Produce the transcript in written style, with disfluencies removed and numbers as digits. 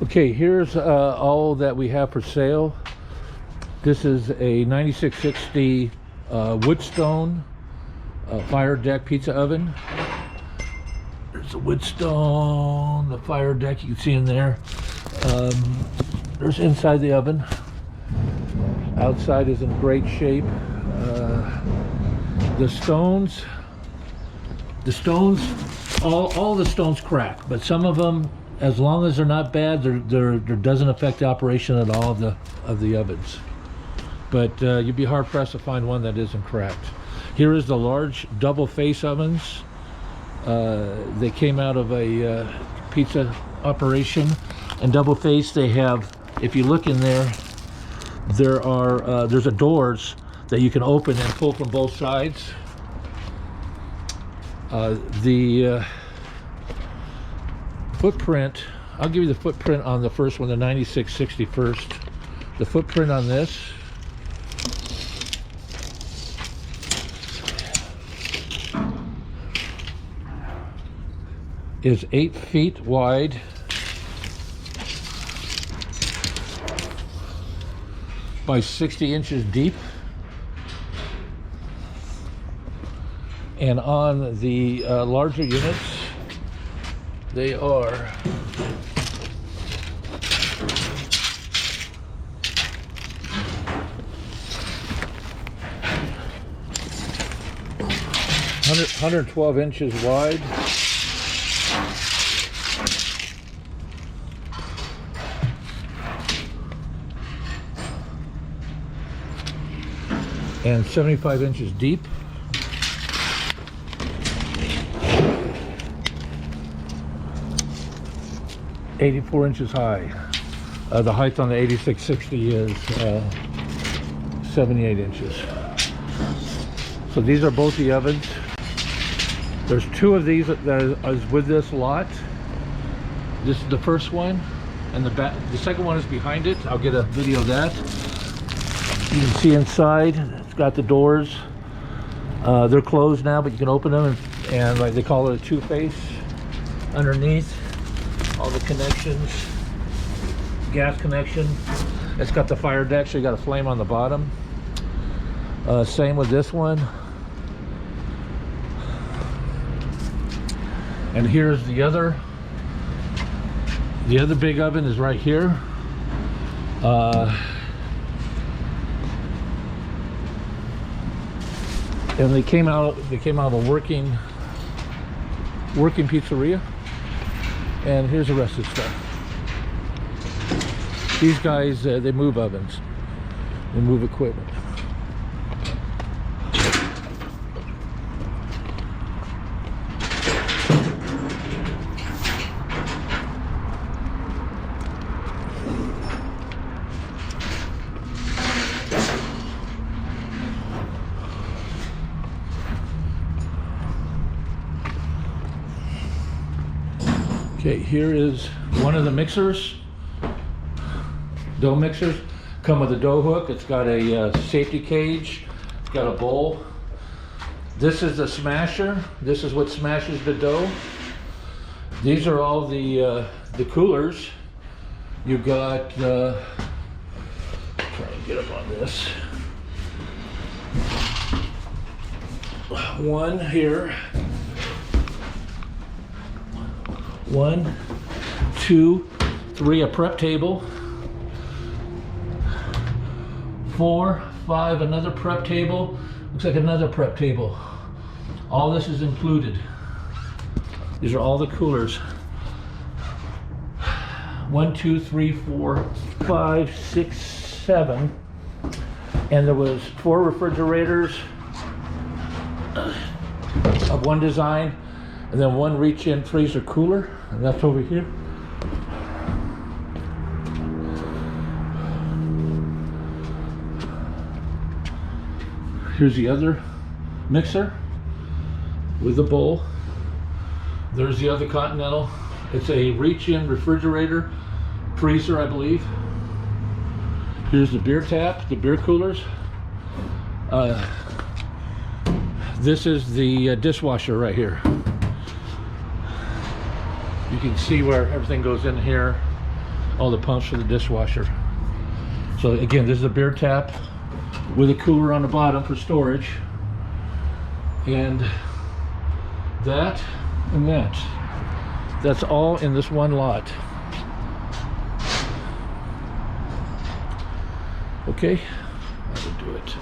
Okay, here's all that we have for sale. This is a 9660 Woodstone fire deck pizza oven. There's the Woodstone, the fire deck you can see in there. There's inside the oven. Outside is in great shape. The stones, all the stones crack, but some of them, as long as they're not bad, there doesn't affect the operation at all of the ovens. But you'd be hard pressed to find one that isn't cracked. Here is the large double face ovens. They came out of a pizza operation, and double face, they have, if you look in there, there's a doors that you can open and pull from both sides. The footprint, I'll give you the footprint on the first one, the 9660 first. The footprint on this is 8 feet wide by 60 inches deep. And on the larger units, they are 112 inches wide. And 75 inches deep. $84 inches high. The height on the 8660 is 78 inches. So these are both the ovens. There's 2 of these that is with this lot. This is the first one, and the second one is behind it. I'll get a video of that. You can see inside, it's got the doors. They're closed now, but you can open them, and like they call it a two-face. Underneath, all the connections, gas connection. It's got the fire deck, so you got a flame on the bottom. Same with this one. And here's the other big oven is right here. And they came out of a working pizzeria. And here's the rest of the stuff. These guys, they move ovens. They move equipment. Okay, here is one of the mixers, dough mixers. Come with a dough hook. It's got a safety cage. It's got a bowl. This is the smasher. This is what smashes the dough. These are all the coolers. You got, try and get up on this. One here. 1, 2, 3, a prep table. 4, 5, another prep table. Looks like another prep table. All this is included. These are all the coolers. 1, 2, 3, 4, 5, 6, 7. And there was 4 refrigerators of one design, and then 1 reach-in freezer cooler, and that's over here. Here's the other mixer with the bowl. There's the other Continental. It's a reach-in refrigerator, freezer, I believe. Here's the beer tap, the beer coolers. This is the dishwasher right here. You can see where everything goes in here. all the pumps for the dishwasher. So again, this is a beer tap with a cooler on the bottom for storage, and that and that. That's all in this one lot. Okay, that'll do it.